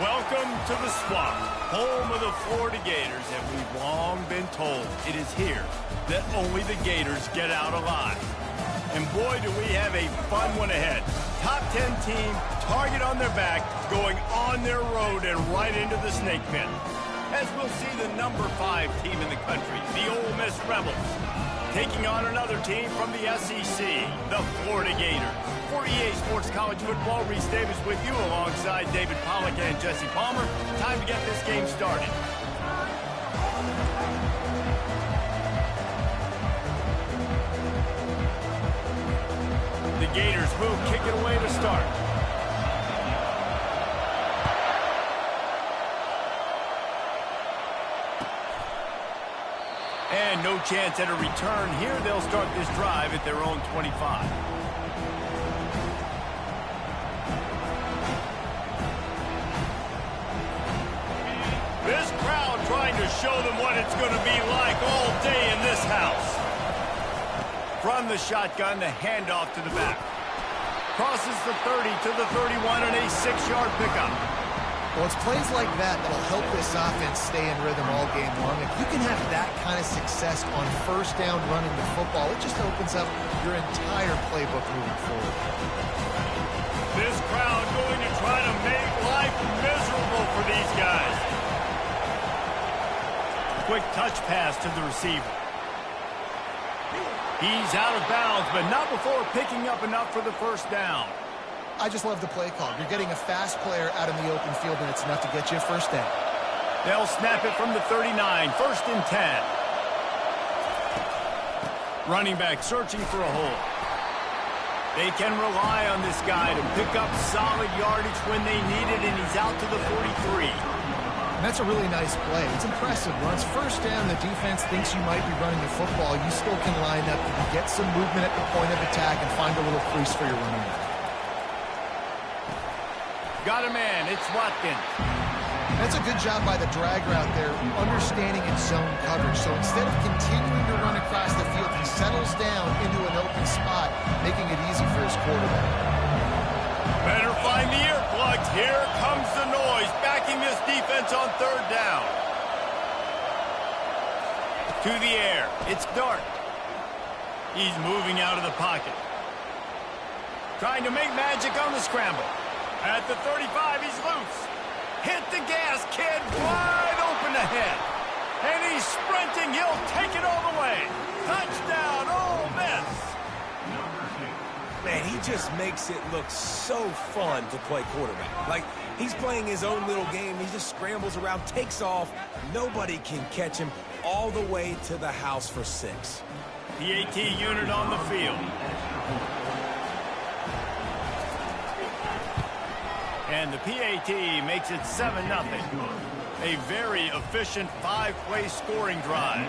Welcome to the Swamp, home of the Florida Gators, and we've long been told it is here that only the Gators get out alive. And boy, do we have a fun one ahead. Top 10 team, target on their back, going on their road and right into the snake pit. As we'll see the number 5 team in the country, the Ole Miss Rebels, taking on another team from the SEC, the Florida Gators. For EA Sports College Football, Reese Davis with you alongside David Pollack and Jesse Palmer. Time to get this game started. The Gators will kick it away to start. And no chance at a return here. They'll start this drive at their own 25. This crowd trying to show them what it's going to be like all day in this house. From the shotgun, the handoff to the back. Crosses the 30 to the 31 and a 6-yard pickup. Well, it's plays like that that'll help this offense stay in rhythm all game long. If you can have that kind of success on first down running the football, it just opens up your entire playbook moving forward. This crowd going to try to make life miserable for these guys. Quick touch pass to the receiver. He's out of bounds, but not before picking up enough for the first down. I just love the play call. You're getting a fast player out in the open field, and it's enough to get you a first down. They'll snap it from the 39, first and 10. Running back searching for a hole. They can rely on this guy to pick up solid yardage when they need it, and he's out to the 43. And that's a really nice play. It's impressive. Once first down, the defense thinks you might be running the football. You still can line up. You can get some movement at the point of attack and find a little crease for your running back. Got a man. It's Watkins. That's a good job by the drag route there, understanding its zone coverage. So instead of continuing to run across the field, he settles down into an open spot, making it easy for his quarterback. Better find the earplugs. Here comes the noise, backing this defense on third down. To the air. It's Dart. He's moving out of the pocket. Trying to make magic on the scramble. At the 35, he's loose. Hit the gas, kid. Wide open ahead. And he's sprinting. He'll take it all the way. Touchdown, Ole Miss. Man, he just makes it look so fun to play quarterback. Like, he's playing his own little game. He just scrambles around, takes off. Nobody can catch him all the way to the house for 6. PAT unit on the field. And the PAT makes it 7-0. A very efficient 5-play scoring drive.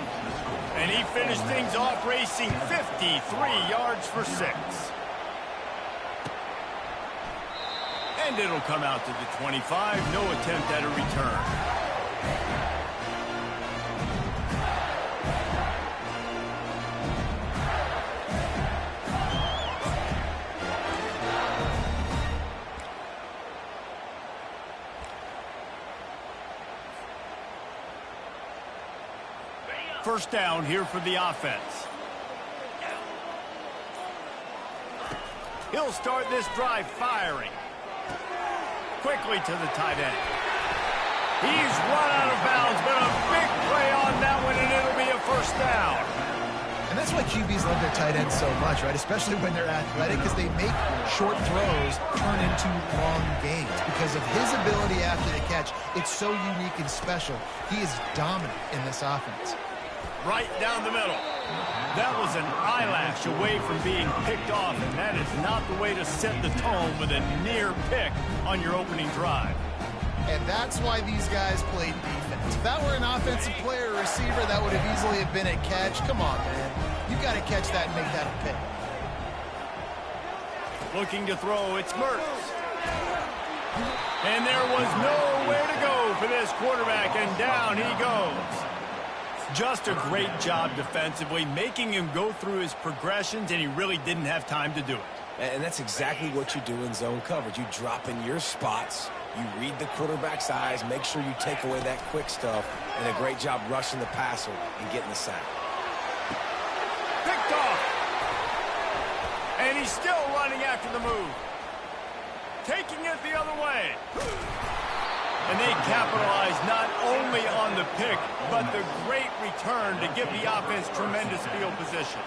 And he finished things off racing 53 yards for 6. And it'll come out to the 25. No attempt at a return. First down here for the offense. He'll start this drive firing. Quickly to the tight end. He's run out of bounds, but a big play on that one, and it'll be a first down. And that's why QBs love their tight ends so much, right? Especially when they're athletic, because they make short throws turn into long gains. Because of his ability after the catch, it's so unique and special. He is dominant in this offense. Right down the middle. That was an eyelash away from being picked off, and that is not the way to set the tone with a near pick on your opening drive. And that's why these guys played defense. If that were an offensive player or receiver, that would have easily have been a catch. Come on, man. You got to catch that and make that a pick. Looking to throw, it's Mertz. And there was nowhere to go for this quarterback, and down he goes. Just a great job defensively, making him go through his progressions, and he really didn't have time to do it. And that's exactly what you do in zone coverage. You drop in your spots, You read the quarterback's eyes, make sure you take away that quick stuff, and a great job rushing the passer and getting the sack. Picked off. And he's still running after the move. Taking it the other way. And they capitalize not only on the pick, but the great return to give the offense tremendous field position.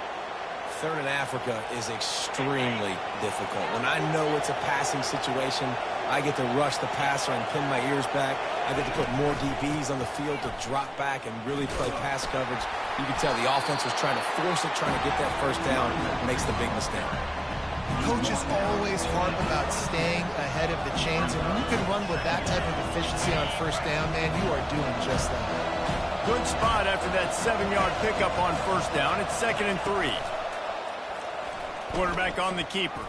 Third in Africa is extremely difficult. When I know it's a passing situation, I get to rush the passer and pin my ears back. I get to put more DBs on the field to drop back and really play pass coverage. You can tell the offense was trying to force it, trying to get that first down, makes the big mistake. Coaches always harp about staying ahead of the chains, and when you can run with that type of efficiency on first down, man, you are doing just that. Good spot after that 7-yard pickup on first down. It's 2nd and 3. Quarterback on the keeper.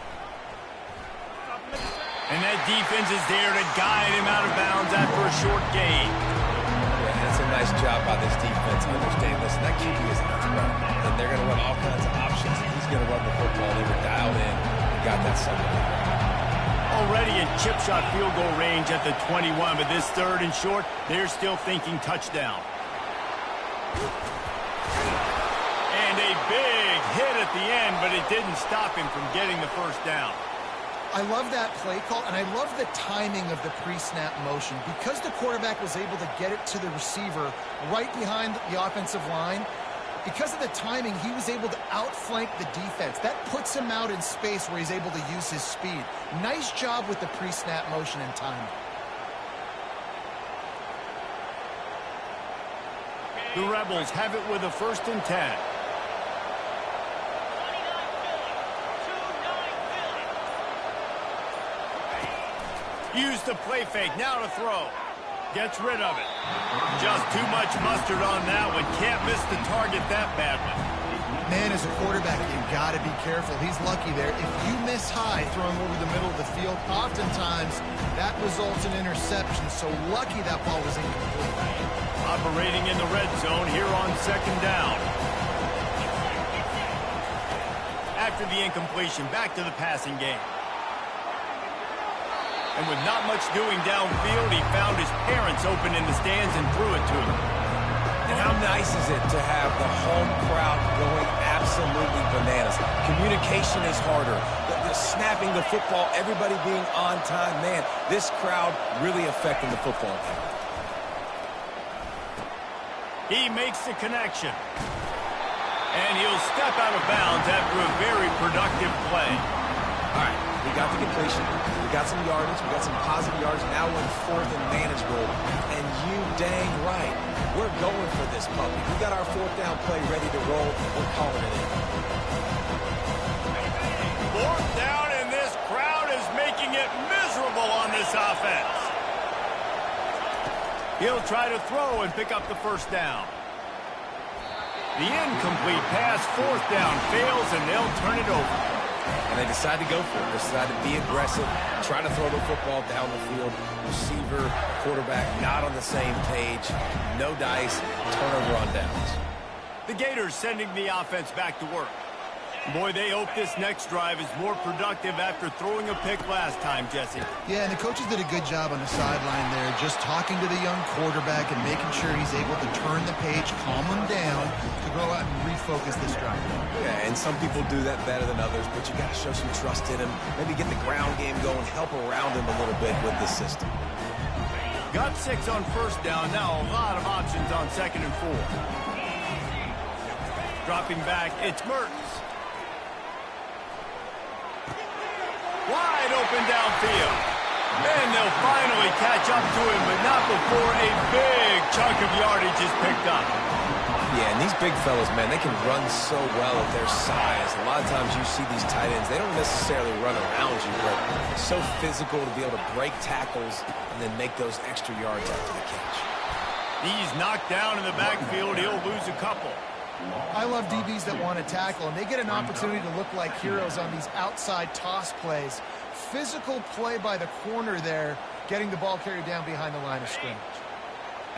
And that defense is there to guide him out of bounds after a short gain. Yeah, that's a nice job by this defense. Understand, listen, that QB is a threat. And they're going to run all kinds of options. And he's going to run the football. They were dialed in and got that somewhere. Already in chip shot field goal range at the 21, but this 3rd and short, they're still thinking touchdown. And a big hit at the end, but it didn't stop him from getting the first down. I love that play call, and I love the timing of the pre-snap motion. Because the quarterback was able to get it to the receiver right behind the offensive line, because of the timing, he was able to outflank the defense. That puts him out in space where he's able to use his speed. Nice job with the pre-snap motion and timing. The Rebels have it with a 1st and 10. Use the play fake, now to throw. Gets rid of it. Just too much mustard on that one. Can't miss the target that badly. Man, as a quarterback, you got to be careful. He's lucky there. If you miss high throwing over the middle of the field, oftentimes that results in interception. So lucky that ball was incomplete. Operating in the red zone here on 2nd down. After the incompletion, back to the passing game. And with not much doing downfield, he found his parents open in the stands and threw it to them. And how nice is it to have the home crowd going absolutely bananas? Communication is harder. The snapping the football, everybody being on time. Man, this crowd really affecting the football game. He makes the connection. And he'll step out of bounds after a very productive play. All right, we got the completion. We got some yardage. We got some positive yards. Now we're in 4th and manageable. And you dang right, we're going for this puppy. We got our 4th down play ready to roll. We're calling it in. 4th down, and this crowd is making it miserable on this offense. He'll try to throw and pick up the first down. The incomplete pass, 4th down, fails, and they'll turn it over. And they decide to go for it. They decide to be aggressive, try to throw the football down the field. Receiver, quarterback, not on the same page. No dice, turnover on downs. The Gators sending the offense back to work. Boy, they hope this next drive is more productive after throwing a pick last time, Jesse. Yeah, and the coaches did a good job on the sideline there, just talking to the young quarterback and making sure he's able to turn the page, calm him down, to go out and refocus this drive. Yeah, and some people do that better than others, but you got to show some trust in him. Maybe get the ground game going, help around him a little bit with the system. Got 6 on first down, now a lot of options on 2nd and 4. Dropping back, it's Mertz. Wide open downfield. And they'll finally catch up to him, but not before a big chunk of yardage is picked up. Yeah, and these big fellas, man, they can run so well at their size. A lot of times you see these tight ends, they don't necessarily run around you, but it's so physical to be able to break tackles and then make those extra yards after the catch. He's knocked down in the backfield. He'll lose a couple. I love DBs that want to tackle, and they get an opportunity to look like heroes on these outside toss plays. Physical play by the corner there, getting the ball carried down behind the line of scrimmage.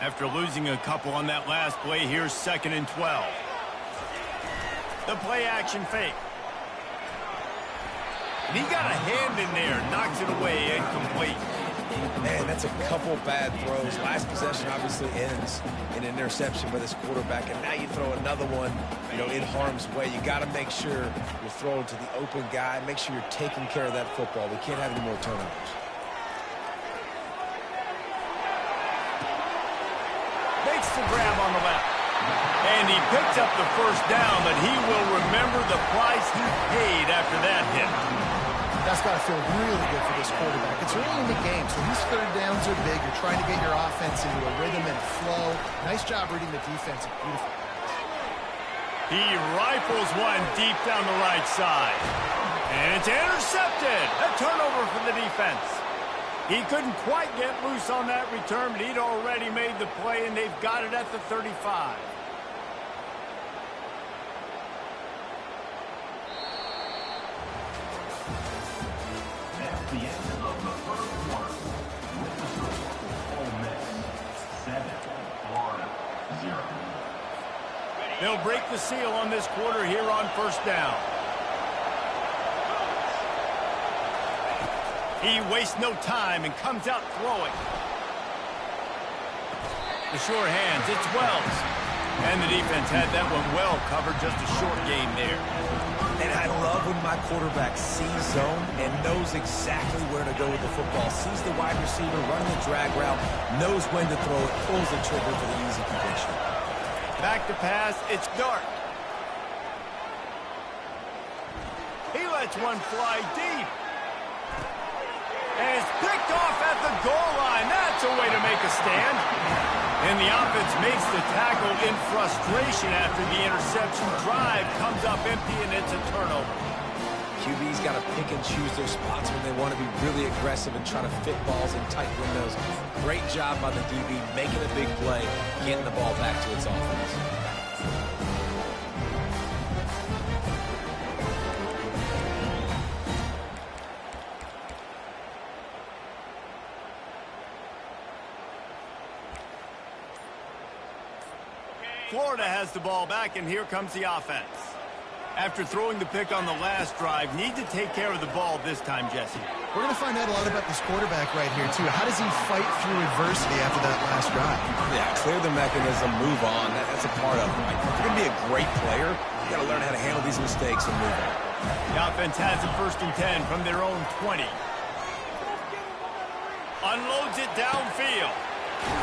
After losing a couple on that last play, here's 2nd and 12. The play action fake. And he got a hand in there, knocks it away, incomplete. Man, that's a couple bad throws. Last possession obviously ends in an interception by this quarterback, and now you throw another one, in harm's way. You got to make sure you're throwing to the open guy. Make sure you're taking care of that football. We can't have any more turnovers. Makes the grab on the left. And he picks up the first down, but he will remember the price he paid after that hit. That's got to feel really good for this quarterback. It's early in the game, so these third downs are big. You're trying to get your offense into a rhythm and flow. Nice job reading the defense. Beautiful. He rifles one deep down the right side. And it's intercepted. A turnover for the defense. He couldn't quite get loose on that return, but he'd already made the play, and they've got it at the 35. The end of the first quarter. With the score, Ole Miss 7, Florida 0. They'll break the seal on this quarter here on first down. He wastes no time and comes out throwing. The sure hands, it's Wells. And the defense had that one well covered, just a short game there. And I love when my quarterback sees zone and knows exactly where to go with the football. Sees the wide receiver running the drag route, knows when to throw it, pulls the trigger for the easy completion. Back to pass, it's Dart. He lets one fly deep. And it's picked off at the goal line. That's a way to make a stand. And the offense makes the tackle in frustration after the interception. Drive comes up empty, and it's a turnover. QB's got to pick and choose their spots when they want to be really aggressive and try to fit balls in tight windows. Great job by the DB making a big play, getting the ball back to its offense. Florida has the ball back, and here comes the offense. After throwing the pick on the last drive, need to take care of the ball this time, Jesse. We're going to find out a lot about this quarterback right here, too. How does he fight through adversity after that last drive? Yeah, clear the mechanism, move on. That's a part of it. If you're going to be a great player, you got to learn how to handle these mistakes and move on. The offense has it 1st and 10 from their own 20. Unloads it downfield.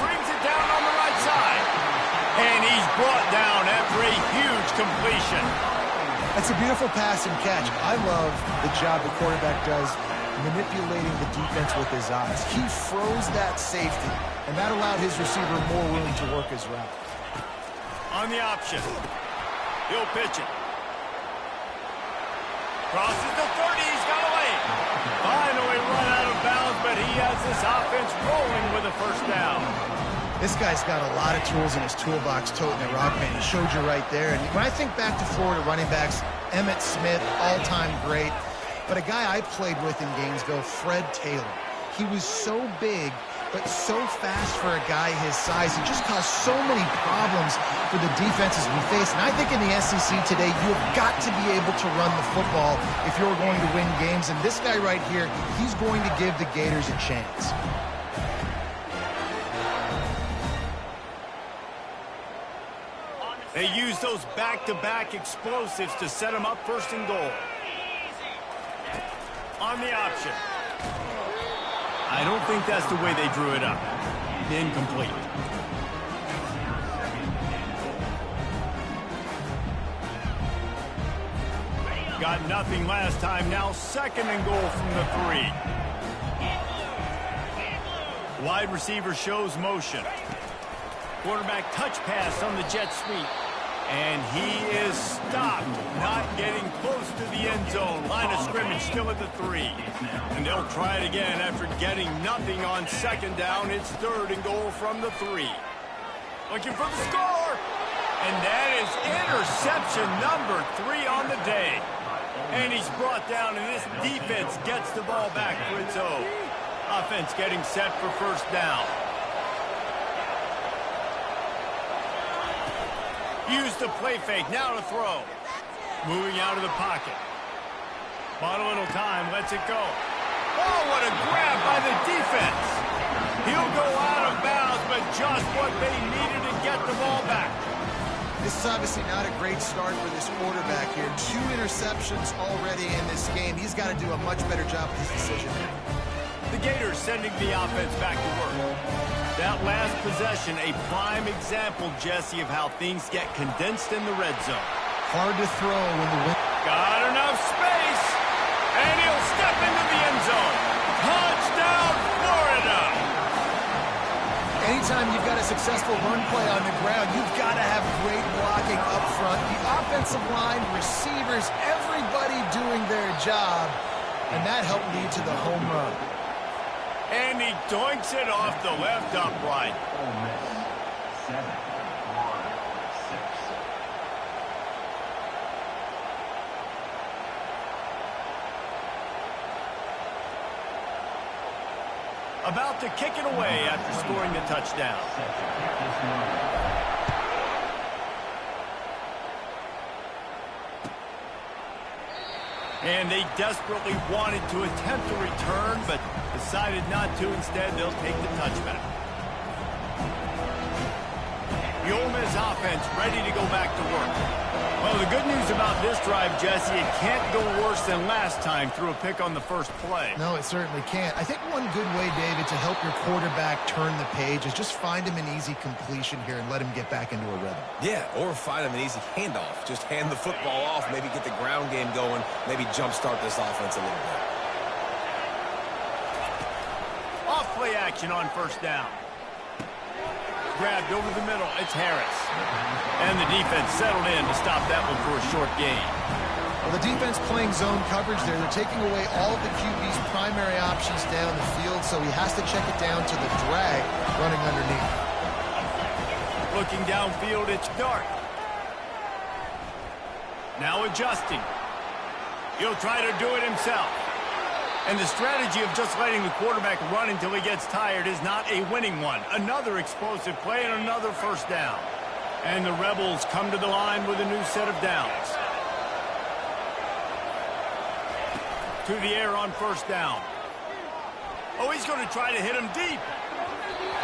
Brings it down on the right side. And he's brought down after a huge completion. That's a beautiful pass and catch. I love the job the quarterback does manipulating the defense with his eyes. He froze that safety, and that allowed his receiver more room to work his route. On the option. He'll pitch it. Crosses the 30. He's got away. Finally run out of bounds, but he has this offense rolling with a first down. This guy's got a lot of tools in his toolbox toting the rock, man. He showed you right there. And when I think back to Florida running backs, Emmitt Smith, all-time great. But a guy I played with in Gainesville, Fred Taylor. He was so big, but so fast for a guy his size. He just caused so many problems for the defenses we face. And I think in the SEC today, you've got to be able to run the football if you're going to win games. And this guy right here, he's going to give the Gators a chance. They use those back-to-back explosives to set them up 1st and goal. On the option. I don't think that's the way they drew it up. Incomplete. Got nothing last time. Now 2nd and goal from the 3. Wide receiver shows motion. Quarterback touch pass on the jet sweep. And he is stopped, not getting close to the end zone. Line of scrimmage still at the 3. And they'll try it again after getting nothing on 2nd down. It's 3rd and goal from the 3. Looking for the score. And that is interception number 3 on the day. And he's brought down, and this defense gets the ball back for its own. Offense getting set for 1st down. Use the play fake, now to throw. Moving out of the pocket. Bought a little time, lets it go. Oh, what a grab by the defense. He'll go out of bounds, but just what they needed to get the ball back. This is obviously not a great start for this quarterback here. 2 interceptions already in this game. He's got to do a much better job with his decision. The Gators sending the offense back to work. That last possession, a prime example, Jesse, of how things get condensed in the red zone. Hard to throw when the wind... Got enough space, and he'll step into the end zone. Touchdown, Florida! Anytime you've got a successful run play on the ground, you've got to have great blocking up front. The offensive line, receivers, everybody doing their job, and that helped lead to the home run. And he doinks it off the left upright. Ole Miss 7, Florida 6. About to kick it away after scoring the touchdown. And they desperately wanted to attempt a return, but decided not to. Instead, they'll take the touchback. The Ole Miss offense ready to go back to work. Well, the good news about this drive, Jesse, it can't go worse than last time through a pick on the first play. No, it certainly can't. I think one good way, David, to help your quarterback turn the page is just find him an easy completion here and let him get back into a rhythm. Yeah, or find him an easy handoff. Just hand the football off, maybe get the ground game going, maybe jumpstart this offense a little bit. Off play action on first down. Grabbed over the middle. It's Harris. And the defense settled in to stop that one for a short gain. Well, the defense playing zone coverage there. They're taking away all of the QB's primary options down the field, so he has to check it down to the drag running underneath. Looking downfield, it's Dart. Now adjusting. He'll try to do it himself. And the strategy of just letting the quarterback run until he gets tired is not a winning one. Another explosive play and another first down. And the Rebels come to the line with a new set of downs. To the air on first down. Oh, he's going to try to hit him deep.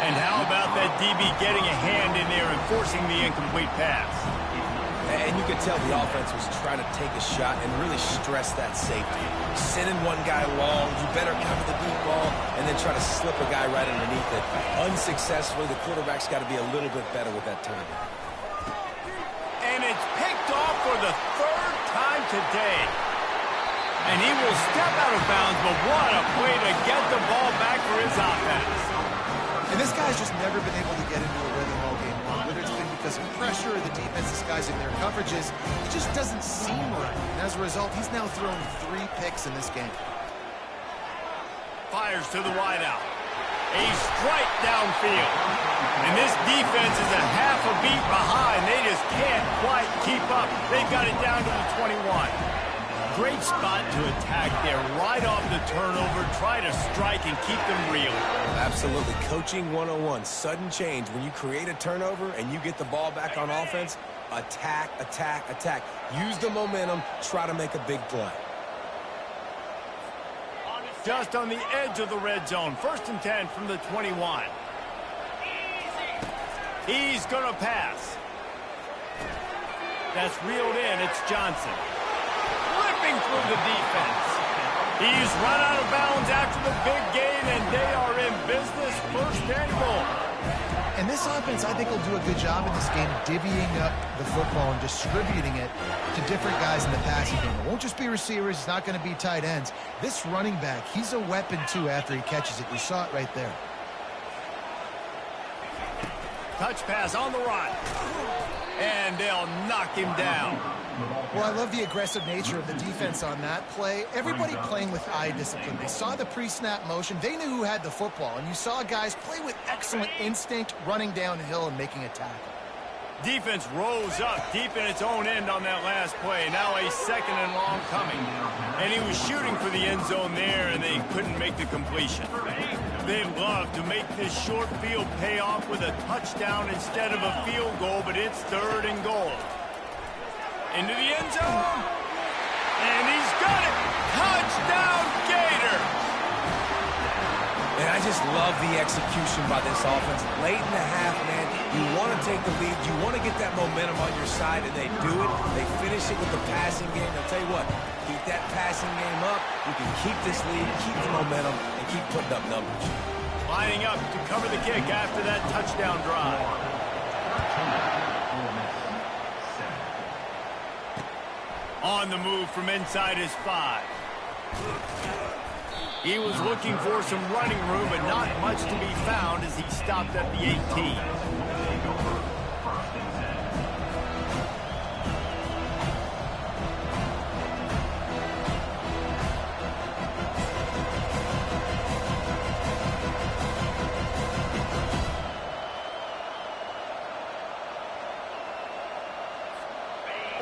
And how about that DB getting a hand in there and forcing the incomplete pass? And you could tell the offense was trying to take a shot and really stress that safety. Sending one guy long, you better cover the deep ball, and then try to slip a guy right underneath it. Unsuccessfully, the quarterback's got to be a little bit better with that timing. And it's picked off for the 3rd time today. And he will step out of bounds, but what a play to get the ball back for his offense. And this guy's just never been able to get into a rhythm all game long. Whether it's been because of pressure or the defense disguising their coverages, it just doesn't seem right. And as a result, he's now thrown 3 picks in this game. Fires to the wideout. A strike downfield. And this defense is a half a beat behind. They just can't quite keep up. They've got it down to the 21. Great spot to attack there. Right off the turnover. Try to strike and keep them real. Absolutely. Coaching 101. Sudden change. When you create a turnover and you get the ball back on offense, attack, attack, attack. Use the momentum. Try to make a big play. Just on the edge of the red zone. 1st and 10 from the 21. He's going to pass. That's reeled in. It's Johnson. Flipping through the defense. He's run out of bounds after the big gain, and they are in business. 1st and goal. And this offense, I think, will do a good job in this game divvying up the football and distributing it to different guys in the passing game. It won't just be receivers. It's not going to be tight ends. This running back, he's a weapon, too, after he catches it. You saw it right there. Touch pass on the run. And they'll knock him down. Well, I love the aggressive nature of the defense on that play. Everybody playing with eye discipline. They saw the pre-snap motion. They knew who had the football. And you saw guys play with excellent instinct, running downhill and making a tackle. Defense rose up deep in its own end on that last play. Now a 2nd and long coming. And he was shooting for the end zone there, and they couldn't make the completion. They'd love to make this short field pay off with a touchdown instead of a field goal, but it's 3rd and goal. Into the end zone. And he's got it. Touchdown, Gator. just love the execution by this offense. Late in the half, man, you want to take the lead. You want to get that momentum on your side, and they do it. They finish it with the passing game. I'll tell you what, keep that passing game up. You can keep this lead, keep the momentum, and keep putting up numbers. Lining up to cover the kick after that touchdown drive. On the move from inside his 5. He was looking for some running room, but not much to be found as he stopped at the 18.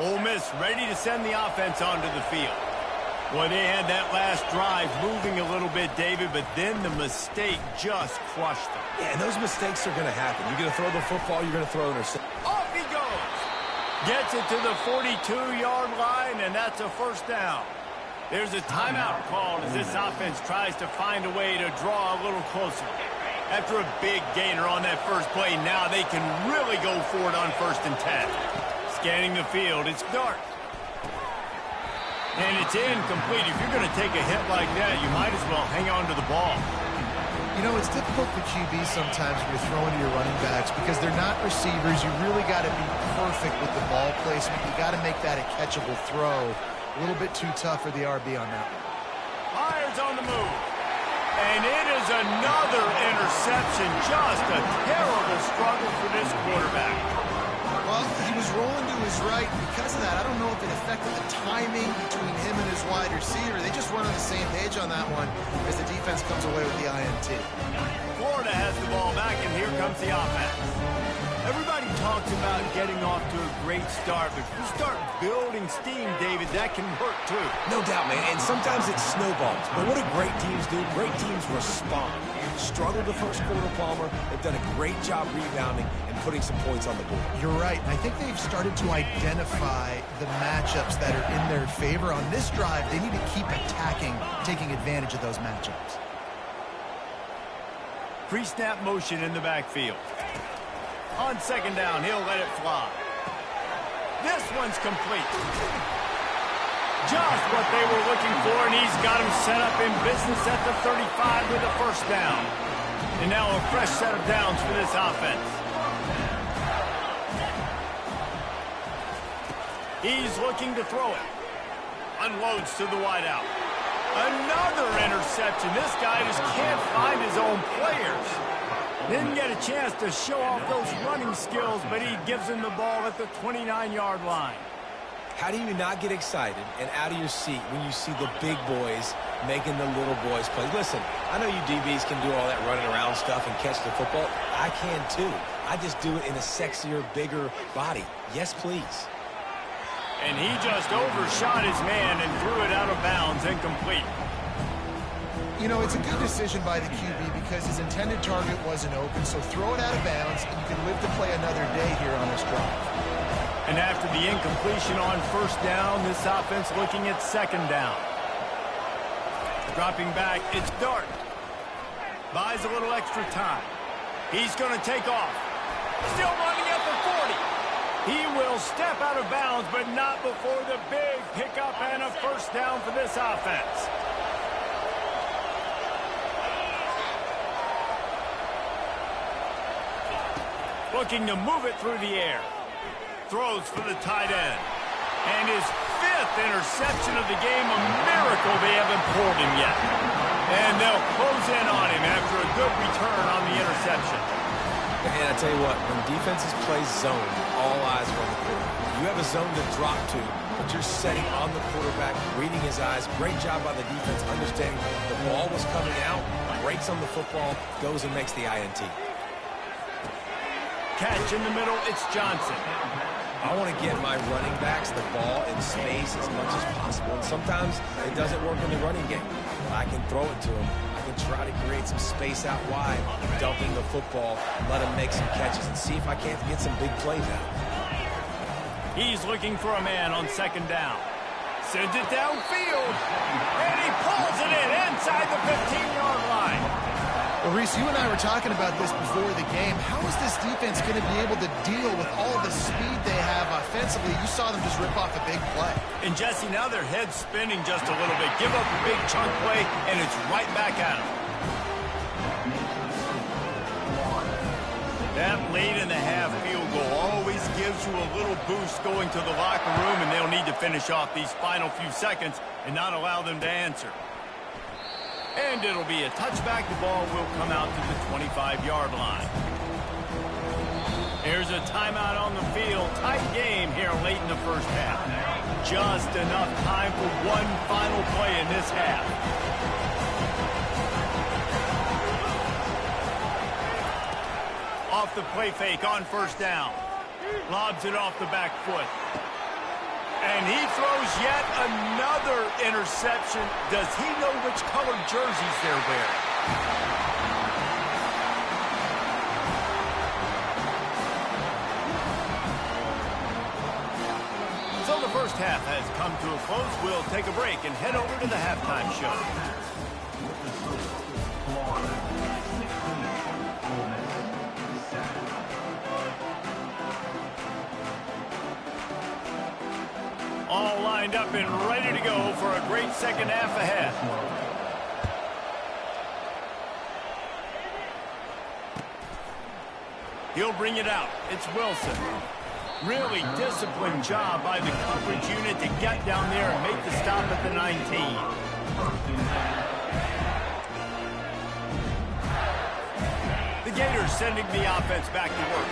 Ole Miss ready to send the offense onto the field. Well, they had that last drive moving a little bit, David, but then the mistake just crushed them. Yeah, and those mistakes are going to happen. You're going to throw the football, you're going to throw interception. Off he goes. Gets it to the 42-yard line, and that's a first down. There's a timeout called as this offense tries to find a way to draw a little closer. After a big gainer on that first play, now they can really go for it on 1st and 10. Scanning the field, it's dark. And it's incomplete. If you're going to take a hit like that, you might as well hang on to the ball. You know, it's difficult for QBs sometimes when you're throwing to your running backs because they're not receivers. You really got to be perfect with the ball placement. You got to make that a catchable throw. A little bit too tough for the RB on that one. Myers on the move. And it is another interception. Just a terrible struggle for this quarterback. Well, he was rolling to his right. Because of that, I don't know if it affected the timing between him and his wide receiver. They just weren't on the same page on that one as the defense comes away with the INT. Florida has the ball back, and here comes the offense. Everybody talks about getting off to a great start, but if you start building steam, David, that can hurt too. No doubt, man, and sometimes it snowballs. But what do great teams do? Great teams respond. Struggled the first quarter, Palmer. They've done a great job rebounding and putting some points on the board. You're right. I think they've started to identify the matchups that are in their favor. On this drive, they need to keep attacking, taking advantage of those matchups. Pre-snap motion in the backfield. On 2nd down, he'll let it fly. This one's complete. Just what they were looking for, and he's got him set up in business at the 35 with a first down. And now a fresh set of downs for this offense. He's looking to throw it. Unloads to the wideout. Another interception. This guy just can't find his own players. Didn't get a chance to show off those running skills, but he gives him the ball at the 29-yard line. How do you not get excited and out of your seat when you see the big boys making the little boys play? Listen, I know you DBs can do all that running around stuff and catch the football. I can too. I just do it in a sexier, bigger body. Yes, please. And he just overshot his man and threw it out of bounds, incomplete. You know, it's a good decision by the QB because his intended target wasn't open, so throw it out of bounds, and you can live to play another day here on this drive. And after the incompletion on 1st down, this offense looking at 2nd down. Dropping back, it's Dart. Buys a little extra time. He's going to take off. Still running at the 40. He will step out of bounds, but not before the big pickup and a first down for this offense. Looking to move it through the air. Throws for the tight end. And his 5th interception of the game, a miracle they haven't pulled him yet. And they'll close in on him after a good return on the interception. And I tell you what, when defenses play zone, all eyes are on the quarterback. You have a zone to drop to, but you're setting on the quarterback, reading his eyes. Great job by the defense, understanding the ball was coming out, breaks on the football, goes and makes the INT. Catch in the middle, it's Johnson. I want to get my running backs the ball in space as much as possible. And sometimes it doesn't work in the running game. I can throw it to him. I can try to create some space out wide, dumping the football, let him make some catches, and see if I can't get some big plays out. He's looking for a man on 2nd down. Sends it downfield, and he pulls it in inside the 15-yard line. Well, Reese, you and I were talking about this before the game. How is this defense going to be able to deal with all the speed they have offensively? You saw them just rip off a big play. And Jesse, now their head's spinning just a little bit. Give up a big chunk play, and it's right back at them. That late-in-the-half field goal always gives you a little boost going to the locker room, and they'll need to finish off these final few seconds and not allow them to answer. And it'll be a touchback. The ball will come out to the 25-yard line. Here's a timeout on the field. Tight game here late in the first half. Just enough time for one final play in this half. Off the play fake on first down. Lobs it off the back foot. And he throws yet another interception. Does he know which colored jerseys they're wearing? So the first half has come to a close. We'll take a break and head over to the halftime show. All lined up and ready to go for a great second half ahead. He'll bring it out. It's Wilson. Really disciplined job by the coverage unit to get down there and make the stop at the 19. The Gators sending the offense back to work.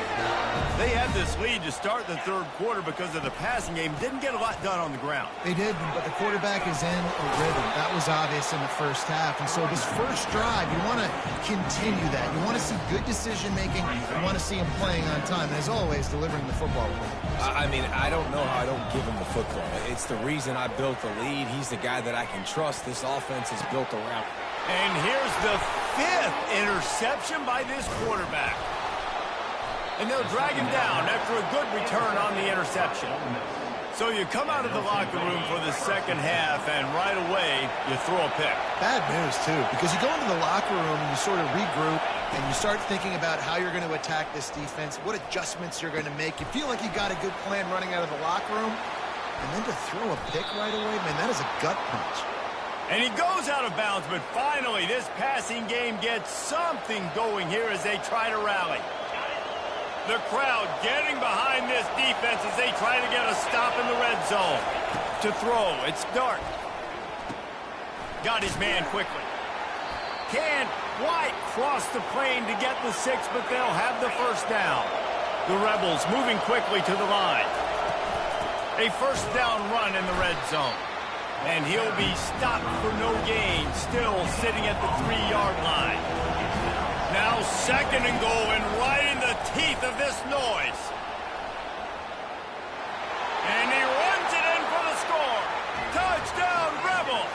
They had this lead to start the third quarter because of the passing game. Didn't get a lot done on the ground. They did, but the quarterback is in a rhythm. That was obvious in the first half. And so this first drive, you want to continue that. You want to see good decision-making. You want to see him playing on time. And as always, delivering the football. I mean, I don't know how I don't give him the football. It's the reason I built the lead. He's the guy that I can trust. This offense is built around. And here's the 5th interception by this quarterback. And they'll drag him down after a good return on the interception. So you come out of the locker room for the second half, and right away, you throw a pick. Bad news, too, because you go into the locker room and you sort of regroup, and you start thinking about how you're going to attack this defense, what adjustments you're going to make. You feel like you got a good plan running out of the locker room, and then to throw a pick right away, man, that is a gut punch. And he goes out of bounds, but finally, this passing game gets something going here as they try to rally. The crowd getting behind this defense as they try to get a stop in the red zone. To throw, it's Dart. Got his man quickly. Can't quite cross the plane to get the 6, but they'll have the first down. The Rebels moving quickly to the line. A first down run in the red zone. And he'll be stopped for no gain, still sitting at the 3-yard line. Now second and goal, and right in the teeth of this noise. And he runs it in for the score. Touchdown, Rebels!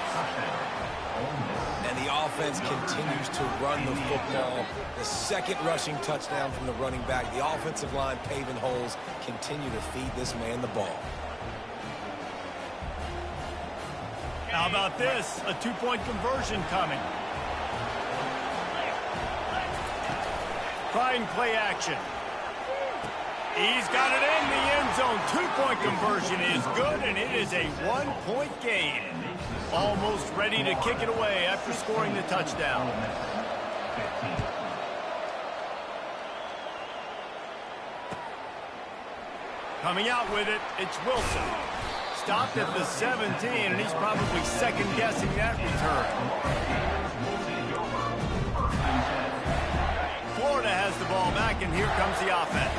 And the offense continues to run the football. The second rushing touchdown from the running back. The offensive line paving holes. Continue to feed this man the ball. How about this? A 2-point conversion coming. Trying play action. He's got it in the end zone. 2-point conversion is good, and it is a 1-point gain. Almost ready to kick it away after scoring the touchdown. Coming out with it, it's Wilson. Stopped at the 17, and he's probably second-guessing that return. Florida has the ball back, and here comes the offense.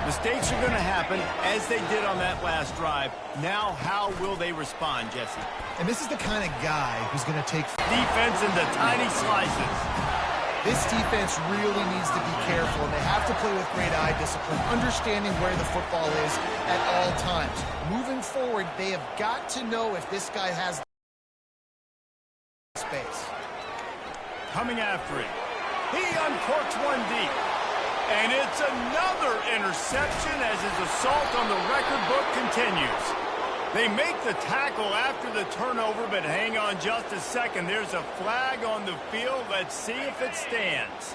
Mistakes are going to happen, as they did on that last drive. Now, how will they respond, Jesse? And this is the kind of guy who's going to take Defense into tiny slices. This defense really needs to be careful, and they have to play with great eye discipline, understanding where the football is at all times. Moving forward, they have got to know if this guy has space. Coming after it. He uncorks one deep. And it's another interception as his assault on the record book continues. They make the tackle after the turnover, but hang on just a second. There's a flag on the field. Let's see if it stands.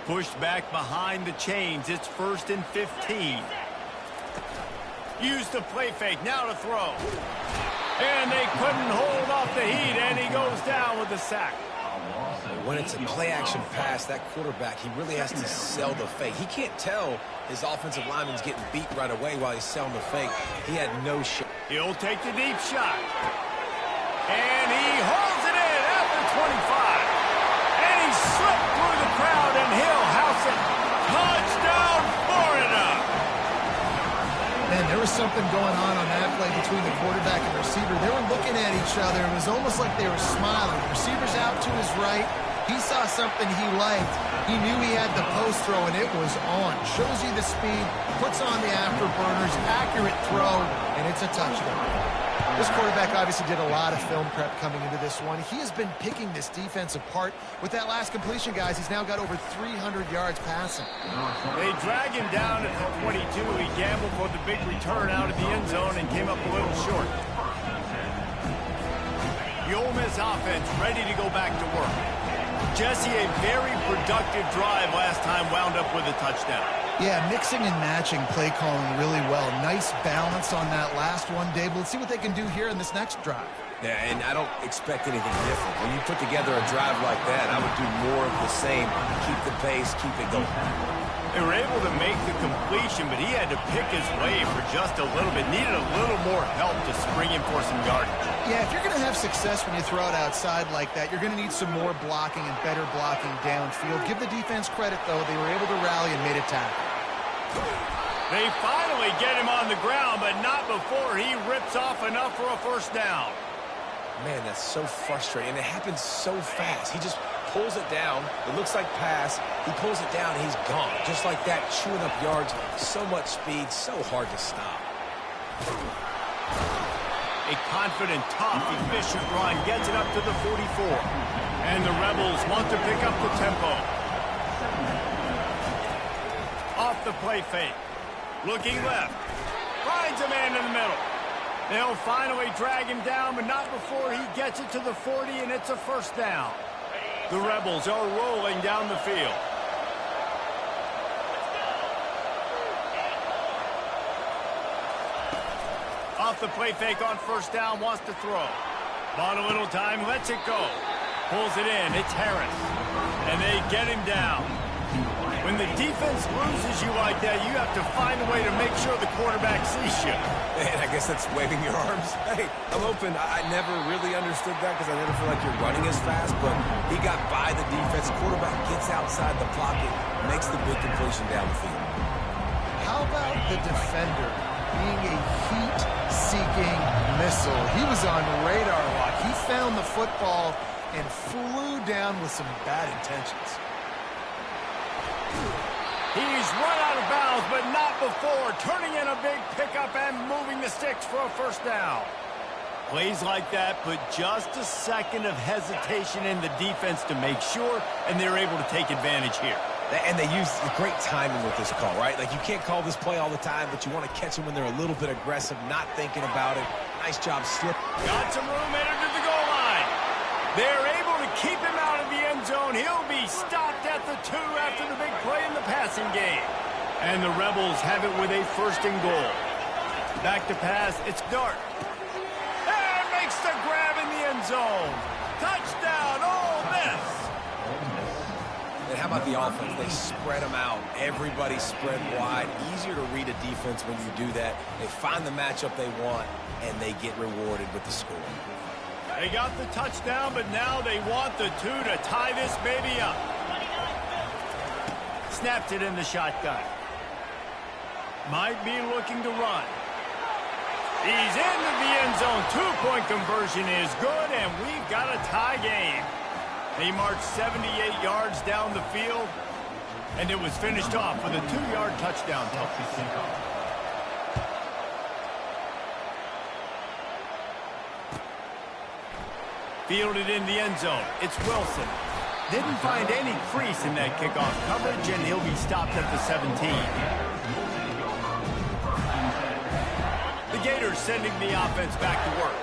Pushed back behind the chains. It's 1st and 15. Use the play fake. Now to throw. And they couldn't hold off the heat, and he goes down with a sack. When it's a play-action pass, that quarterback, he really has to sell the fake. He can't tell his offensive lineman's getting beat right away while he's selling the fake. He had no shot. He'll take the deep shot. And he holds it in at the 25. And he slipped through the crowd, and he'll house it. Touchdown, Florida! Man, there was something going on that play between the quarterback and the receiver. They were looking at each other. It was almost like they were smiling. The receiver's out to his right. He saw something he liked. He knew he had the post throw, and it was on. Shows you the speed, puts on the afterburners, accurate throw, and it's a touchdown. This quarterback obviously did a lot of film prep coming into this one. He has been picking this defense apart. With that last completion, guys, he's now got over 300 yards passing. They drag him down at the 22. He gambled for the big return out of the end zone and came up a little short. The Ole Miss offense ready to go back to work. Jesse, a very productive drive last time, wound up with a touchdown. Yeah, mixing and matching play calling really well. Nice balance on that last one, Dave. Let's see what they can do here in this next drive. Yeah, and I don't expect anything different. When you put together a drive like that, I would do more of the same. Keep the pace, keep it going. They were able to make the completion, but he had to pick his way for just a little bit. Needed a little more help to spring him for some yardage. Yeah, if you're going to have success when you throw it outside like that, you're going to need some more blocking and better blocking downfield. Give the defense credit, though. They were able to rally and made a tackle. They finally get him on the ground, but not before he rips off enough for a first down. Man, that's so frustrating. And it happens so fast. He just pulls it down. It looks like pass. He pulls it down, and he's gone. Just like that, chewing up yards. So much speed, so hard to stop. A confident, tough, efficient run gets it up to the 44. And the Rebels want to pick up the tempo. Off the play fake. Looking left. Finds a man in the middle. They'll finally drag him down, but not before he gets it to the 40, and it's a first down. The Rebels are rolling down the field. Off the play fake on first down, wants to throw. Bought a little time, lets it go. Pulls it in, it's Harris. And they get him down. When the defense loses you like that, you have to find a way to make sure the quarterback sees you. Man, I guess that's waving your arms. Hey, I'm open. I never really understood that because I never feel like you're running as fast, but he got by the defense. Quarterback gets outside the pocket, makes the big completion down the field. How about the defender being a heat-seeking missile? He was on radar lock. He found the football and flew down with some bad intentions. He's run out of bounds, but not before. Turning in a big pickup and moving the sticks for a first down. Plays like that put just a second of hesitation in the defense to make sure, and they're able to take advantage here. And they use great timing with this call, right? Like, you can't call this play all the time, but you want to catch them when they're a little bit aggressive, not thinking about it. Nice job, slip. Got some room headed to the goal line. They're able to keep him out of the end zone. He'll be stopped at the 2 after the big play in the passing game. And the Rebels have it with a first and goal. Back to pass, it's Dart. And makes the grab in the end zone. Touchdown, Ole Miss. And how about the offense? They spread them out. Everybody spread wide. Easier to read a defense when you do that. They find the matchup they want, and they get rewarded with the score. They got the touchdown, but now they want the 2 to tie this baby up. Snapped it in the shotgun. Might be looking to run. He's into the end zone. 2-point conversion is good, and we've got a tie game. He marched 78 yards down the field, and it was finished off with a 2-yard touchdown. Fielded in the end zone. It's Wilson. Didn't find any crease in that kickoff coverage, and he'll be stopped at the 17. The Gators sending the offense back to work.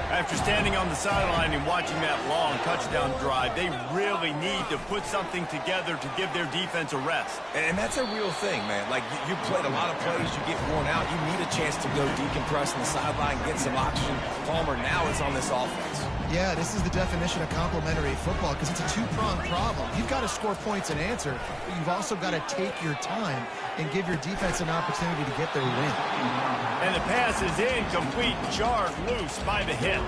After standing on the sideline and watching that long touchdown drive, they really need to put something together to give their defense a rest. And that's a real thing, man. Like, you played a lot of plays, you get worn out, you need a chance to go decompress on the sideline, get some oxygen. Palmer now is on this offense. Yeah, this is the definition of complementary football because it's a two-pronged problem. You've got to score points and answer, but you've also got to take your time and give your defense an opportunity to get their win. And the pass is incomplete, jarred loose by the hip.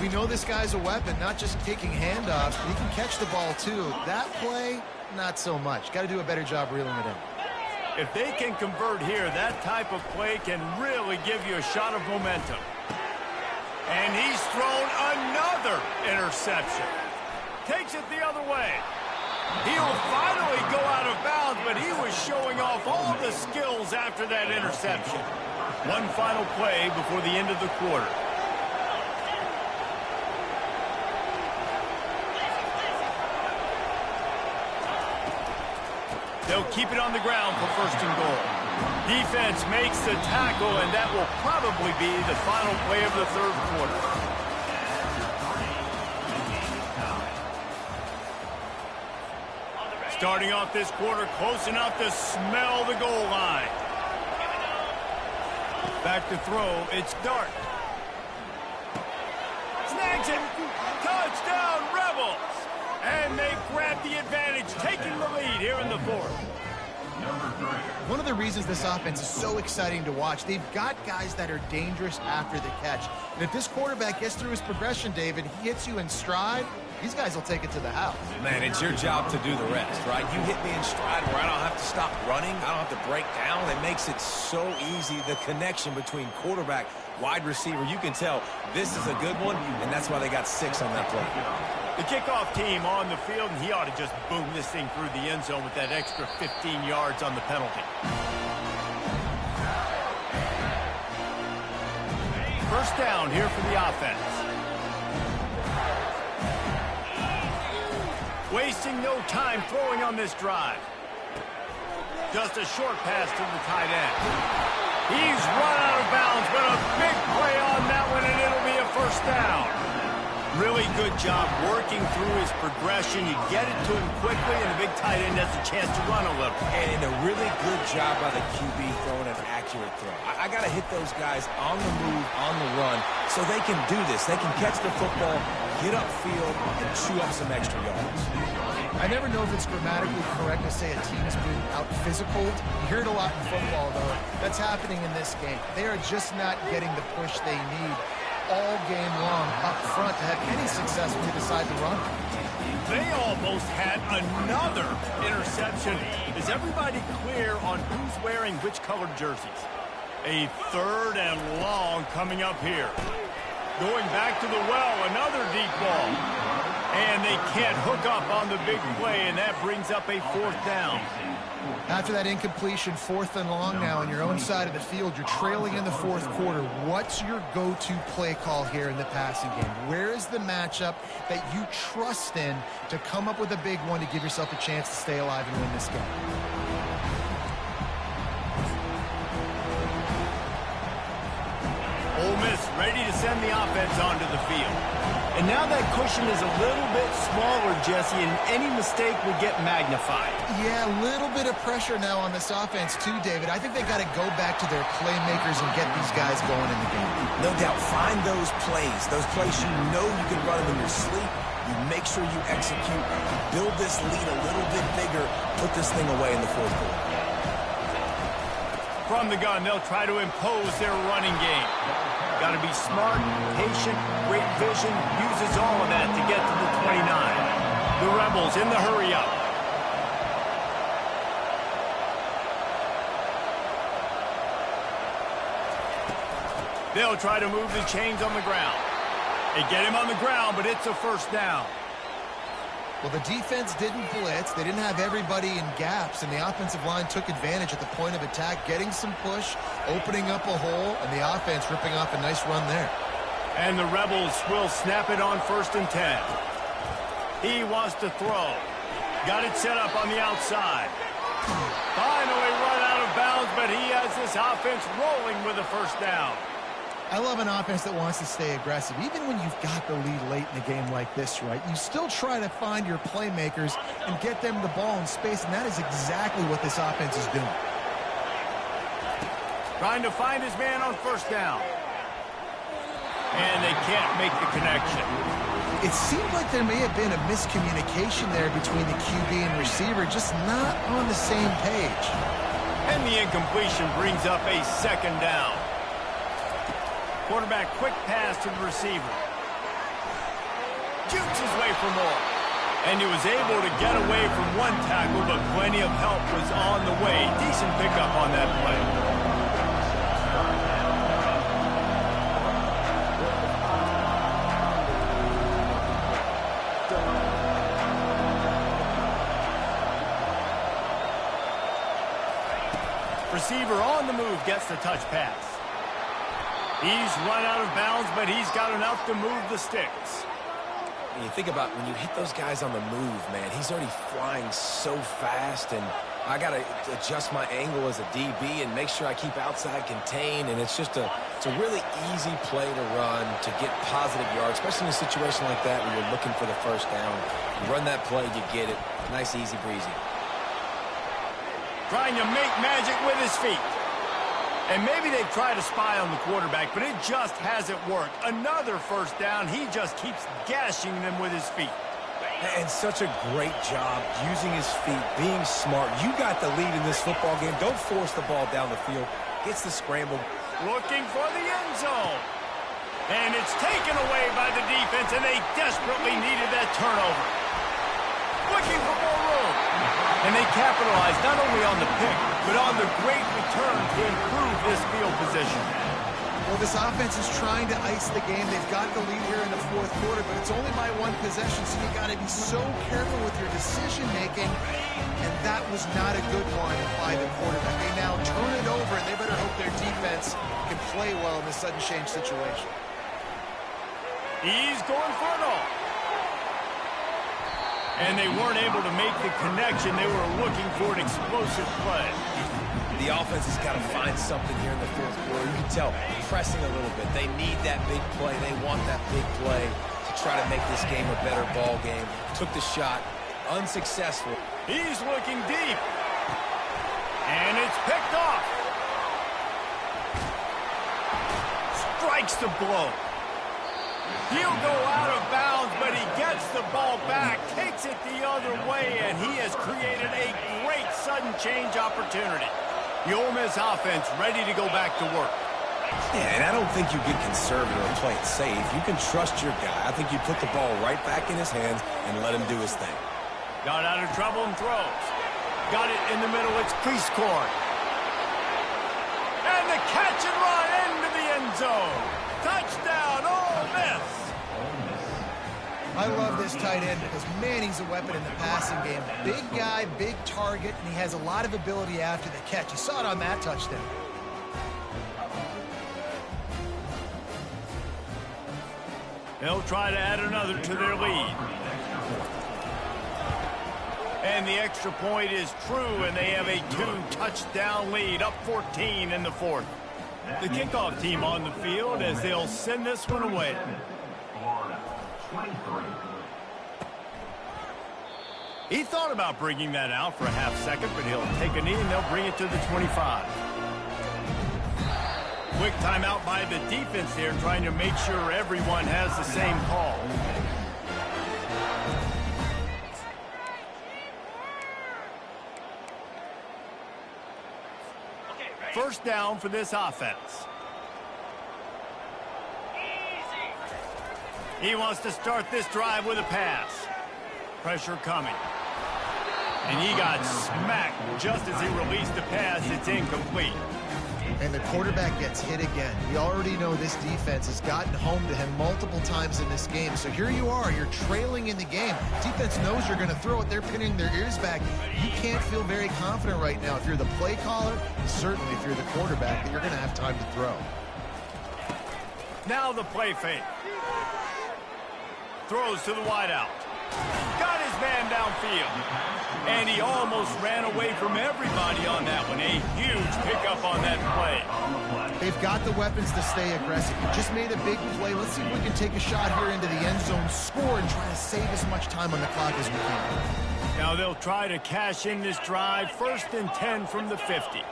We know this guy's a weapon, not just taking handoffs, but he can catch the ball too. That play, not so much. Got to do a better job reeling it in. If they can convert here, that type of play can really give you a shot of momentum. And he's thrown another interception. Takes it the other way. He'll finally go out of bounds, but he was showing off all the skills after that interception. One final play before the end of the quarter. They'll keep it on the ground for 1st and goal. Defense makes the tackle, and that will probably be the final play of the 3rd quarter. Starting off this quarter close enough to smell the goal line. Back to throw, it's Dart. Snags it. Touchdown, Rebels. And they grab the advantage, taking the lead here in the 4th. One of the reasons this offense is so exciting to watch, they've got guys that are dangerous after the catch. And if this quarterback gets through his progression, David, he hits you in stride, these guys will take it to the house. Man, it's your job to do the rest, right? You hit me in stride where I don't have to stop running. I don't have to break down. It makes it so easy, the connection between quarterback, wide receiver. You can tell this is a good one, and that's why they got 6 on that play. The kickoff team on the field, and he ought to just boom this thing through the end zone with that extra 15 yards on the penalty. 1st down here for the offense. Wasting no time throwing on this drive. Just a short pass to the tight end. He's run out of bounds, but a big play on that one, and it'll be a 1st down. Really good job working through his progression. You get it to him quickly, and the big tight end has a chance to run a little. And a really good job by the QB throwing an accurate throw. I got to hit those guys on the move, on the run, so they can do this. They can catch the football, get upfield, and chew up some extra yards. I never know if it's grammatically correct to say a team's being out-physicaled. You hear it a lot in football, though. That's happening in this game. They are just not getting the push they need all game long up front to have any success when they decide to run. They almost had another interception. Is everybody clear on who's wearing which colored jerseys? A 3rd and long coming up here. Going back to the well, another deep ball. And they can't hook up on the big play, and that brings up a 4th down. After that incompletion, 4th and long now on your own side of the field, you're trailing in the 4th quarter. What's your go-to play call here in the passing game? Where is the matchup that you trust in to come up with a big one to give yourself a chance to stay alive and win this game? Ole Miss ready to send the offense onto the field. And now that cushion is a little bit smaller, Jesse, and any mistake would get magnified. Yeah, a little bit of pressure now on this offense too, David. I think they got to go back to their playmakers and get these guys going in the game. No doubt. Find those plays you know you can run them in your sleep. You make sure you execute, build this lead a little bit bigger, put this thing away in the 4th quarter. From the gun, they'll try to impose their running game. Got to be smart, patient, great vision, uses all of that to get to the 29. The Rebels in the hurry-up. They'll try to move the chains on the ground. They get him on the ground, but it's a 1st down. Well, the defense didn't blitz. They didn't have everybody in gaps, and the offensive line took advantage at the point of attack, getting some push, opening up a hole, and the offense ripping off a nice run there. And the Rebels will snap it on 1st and 10. He wants to throw. Got it set up on the outside. Finally run out of bounds bounds, but he has this offense rolling with a first down. I love an offense that wants to stay aggressive. Even when you've got the lead late in the game like this, right, you still try to find your playmakers and get them the ball in space, and that is exactly what this offense is doing. Trying to find his man on first down. And they can't make the connection. It seemed like there may have been a miscommunication there between the QB and receiver, just not on the same page. And the incompletion brings up a second down. Quarterback quick pass to the receiver. Jukes his way for more. And he was able to get away from one tackle, but plenty of help was on the way. Decent pickup on that play. Receiver on the move gets the touch pass. He's run out of bounds, but he's got enough to move the sticks. And you think about when you hit those guys on the move, man, he's already flying so fast, and I got to adjust my angle as a DB and make sure I keep outside contained, and it's just it's a really easy play to run to get positive yards, especially in a situation like that where you're looking for the first down. You run that play, you get it. Nice, easy breezy. Trying to make magic with his feet. And maybe they've tried to spy on the quarterback, but it just hasn't worked. Another first down. He just keeps gashing them with his feet. And such a great job using his feet, being smart. You got the lead in this football game. Don't force the ball down the field. Gets the scramble. Looking for the end zone. And it's taken away by the defense, and they desperately needed that turnover. Looking for more room. And they capitalized not only on the pick, but on the great return to improve this field position. Well, this offense is trying to ice the game. They've got the lead here in the fourth quarter, but it's only by one possession, so you got to be so careful with your decision-making, and that was not a good one by the quarterback. They now turn it over, and they better hope their defense can play well in this sudden change situation. He's going for it all. And they weren't able to make the connection. They were looking for an explosive play. The offense has got to find something here in the fourth quarter. You can tell, pressing a little bit. They need that big play. They want that big play to try to make this game a better ball game. Took the shot. Unsuccessful. He's looking deep. And it's picked off. Strikes the blow. He'll go out of bounds, but he gets the ball back, takes it the other way, and he has created a great sudden change opportunity. The Ole Miss offense ready to go back to work. Yeah, and I don't think you get conservative or play it safe. You can trust your guy. I think you put the ball right back in his hands and let him do his thing. Got out of trouble and throws. Got it in the middle. It's crease court. And the catch and run into the end zone. Touchdown, Ole Miss. I love this tight end because, man, he's a weapon in the passing game. Big guy, big target, and he has a lot of ability after the catch. You saw it on that touchdown. They'll try to add another to their lead. And the extra point is true, and they have a 2-touchdown lead, up 14 in the fourth. The kickoff team on the field as they'll send this one away. He thought about bringing that out for a half second, but he'll take a knee and they'll bring it to the 25. Quick timeout by the defense there, trying to make sure everyone has the same call. First down for this offense. He wants to start this drive with a pass. Pressure coming. And he got smacked just as he released the pass. It's incomplete. And the quarterback gets hit again. We already know this defense has gotten home to him multiple times in this game. So here you are, you're trailing in the game. Defense knows you're going to throw it. They're pinning their ears back. You can't feel very confident right now if you're the play caller, and certainly if you're the quarterback, that you're going to have time to throw. Now the play fake. Throws to the wideout. Got his man downfield. And he almost ran away from everybody on that one. A huge pickup on that play. They've got the weapons to stay aggressive. He just made a big play. Let's see if we can take a shot here into the end zone, score, and try to save as much time on the clock as we can. Now they'll try to cash in this drive. 1st and 10 from the 50.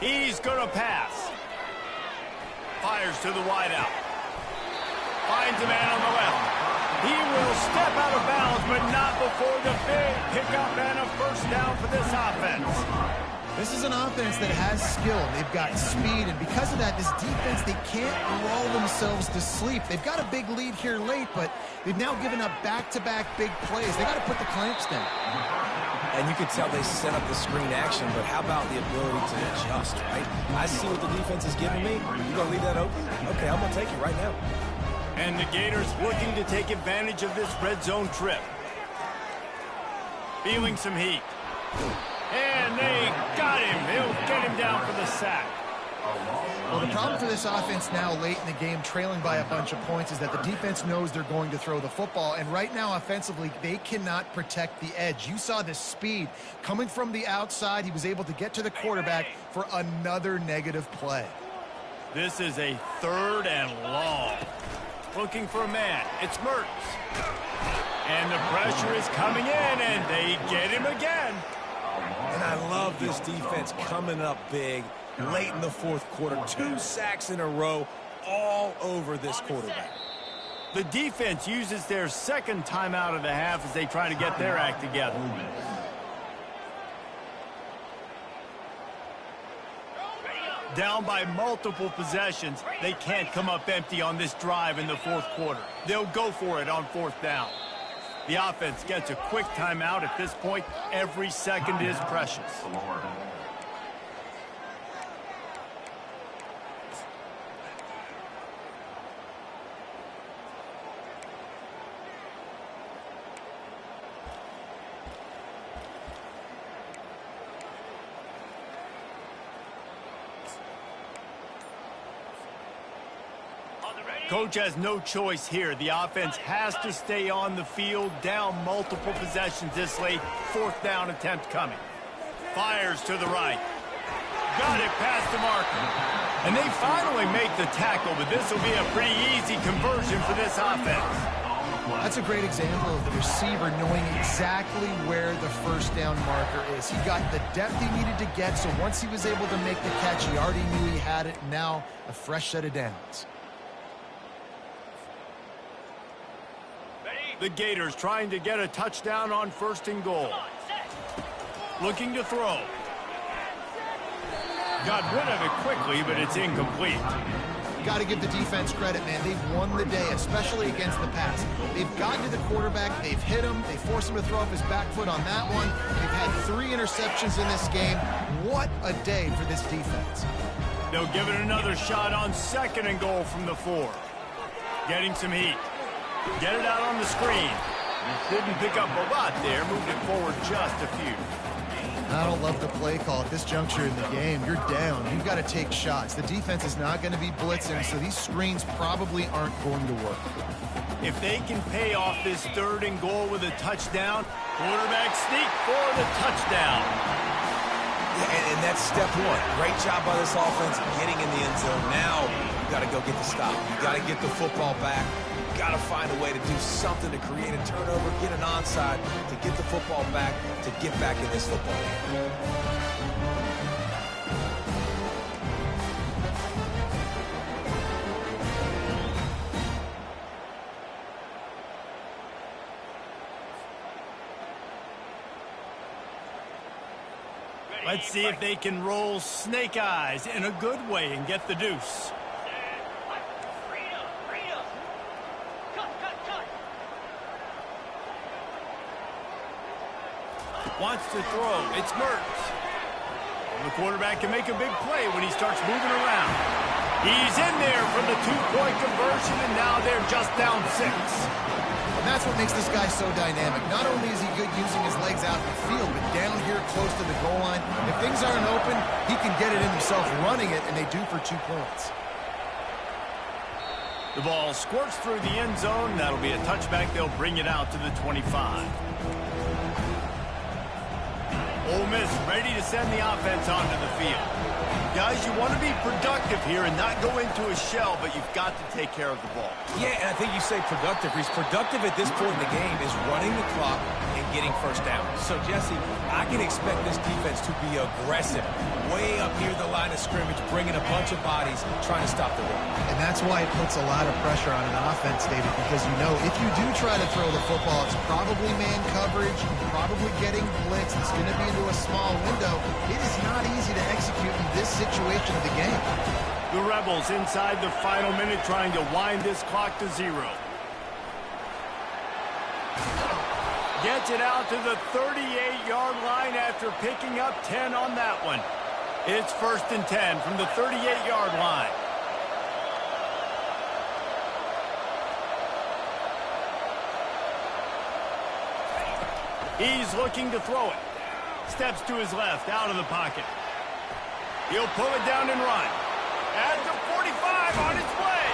He's going to pass. Fires to the wideout. Finds a man on the left. He will step out of bounds, but not before the big pickup and a 1st down for this offense. This is an offense that has skill. They've got speed, and because of that, this defense, they can't lull themselves to sleep. They've got a big lead here late, but they've now given up back-to-back big plays. They got to put the clamps down. And you can tell they set up the screen action, but how about the ability to adjust, right? I see what the defense is giving me. You gonna leave that open? Okay, I'm gonna take it right now. And the Gators looking to take advantage of this red zone trip. Feeling some heat. And they got him. They'll get him down for the sack. Well, the problem for this offense now late in the game, trailing by a bunch of points, is that the defense knows they're going to throw the football. And right now, offensively, they cannot protect the edge. You saw the speed coming from the outside. He was able to get to the quarterback for another negative play. This is a 3rd and long. Looking for a man. It's Mertz. And the pressure is coming in, and they get him again. And I love this defense coming up big late in the 4th quarter. 2 sacks in a row all over this quarterback. The defense uses their 2nd timeout of the half as they try to get their act together. Down by multiple possessions, they can't come up empty on this drive in the 4th quarter. They'll go for it on 4th down. The offense gets a quick timeout. At this point, every second is precious. Coach has no choice here. The offense has to stay on the field, down multiple possessions this late. 4th down attempt coming. Fires to the right. Got it past the marker. And they finally make the tackle, but this will be a pretty easy conversion for this offense. That's a great example of the receiver knowing exactly where the 1st down marker is. He got the depth he needed to get, so once he was able to make the catch, he already knew he had it. Now, a fresh set of downs. The Gators trying to get a touchdown on 1st and goal. Looking to throw. Got rid of it quickly, but it's incomplete. Got to give the defense credit, man. They've won the day, especially against the pass. They've gotten to the quarterback. They've hit him. They forced him to throw off his back foot on that one. They've had 3 interceptions in this game. What a day for this defense. They'll give it another shot on 2nd and goal from the 4. Getting some heat. Get it out on the screen. Didn't pick up a lot there. Moved it forward just a few. I don't love the play call at this juncture in the game. You're down. You've got to take shots. The defense is not going to be blitzing, so these screens probably aren't going to work. If they can pay off this 3rd and goal with a touchdown, quarterback sneak for the touchdown. And that's step 1. Great job by this offense getting in the end zone. Now you got to go get the stop. You got to get the football back. Got to find a way to do something to create a turnover, get an onside, to get the football back, to get back in this football game. Let's see if they can roll snake eyes in a good way and get the deuce. Wants to throw. It's Mertz. The quarterback can make a big play when he starts moving around. He's in there for the 2-point conversion, and now they're just down 6. And that's what makes this guy so dynamic. Not only is he good using his legs out in the field, but down here close to the goal line, if things aren't open, he can get it in himself running it, and they do for 2 points. The ball squirts through the end zone. That'll be a touchback. They'll bring it out to the 25. Ole Miss ready to send the offense onto the field. Guys, you want to be productive here and not go into a shell, but you've got to take care of the ball. Yeah, and I think you say productive. He's productive at this point in the game is running the clock and getting first down. So, Jesse, I can expect this defense to be aggressive, way up near the line of scrimmage, bringing a bunch of bodies, trying to stop the run. And that's why it puts a lot of pressure on an offense, David, because you know if you do try to throw the football, it's probably man coverage, probably getting blitzed, it's going to be into a small window. It is not easy to execute in this situation of the game. The Rebels inside the final minute trying to wind this clock to 0. Gets it out to the 38-yard line after picking up 10 on that one. It's 1st and 10 from the 38-yard line. He's looking to throw it. Steps to his left, out of the pocket. He'll pull it down and run. At the 45 on its way.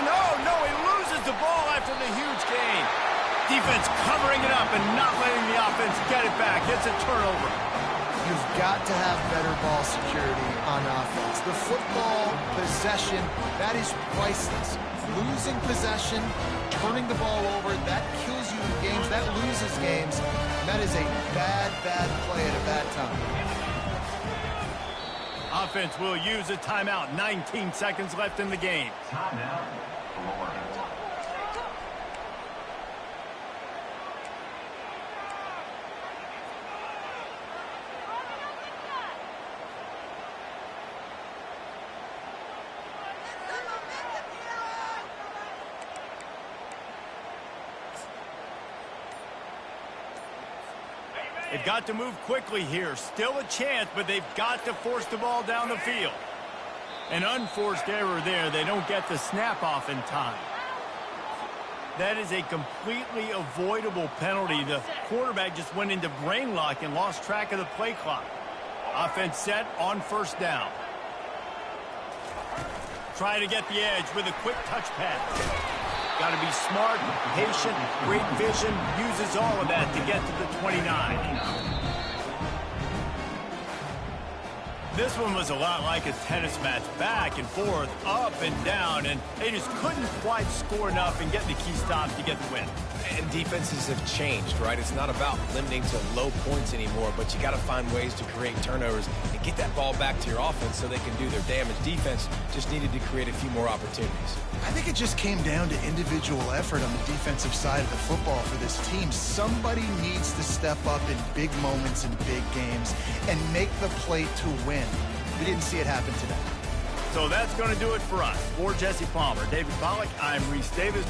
No, he loses the ball after the huge gain. Defense covering it up and not letting the offense get it back. It's a turnover. You've got to have better ball security on offense. The football possession, that is priceless. Losing possession, turning the ball over, that kills you in games, that loses games. That is a bad play at a bad time. Offense will use a timeout. 19 seconds left in the game. Timeout, Florida. They've got to move quickly here. Still a chance, but they've got to force the ball down the field. An unforced error there. They don't get the snap off in time. That is a completely avoidable penalty. The quarterback just went into brain lock and lost track of the play clock. Offense set on 1st down. Try to get the edge with a quick touch pass. Got to be smart, patient, great vision, uses all of that to get to the 29. This one was a lot like a tennis match, back and forth, up and down, and they just couldn't quite score enough and get the key stop to get the win. And defenses have changed, right? It's not about limiting to low points anymore, but you got to find ways to create turnovers and get that ball back to your offense so they can do their damage. Defense just needed to create a few more opportunities. I think it just came down to individual effort on the defensive side of the football for this team. Somebody needs to step up in big moments in big games and make the play to win. We didn't see it happen today. So that's going to do it for us. For Jesse Palmer, David Pollack, I'm Reese Davis.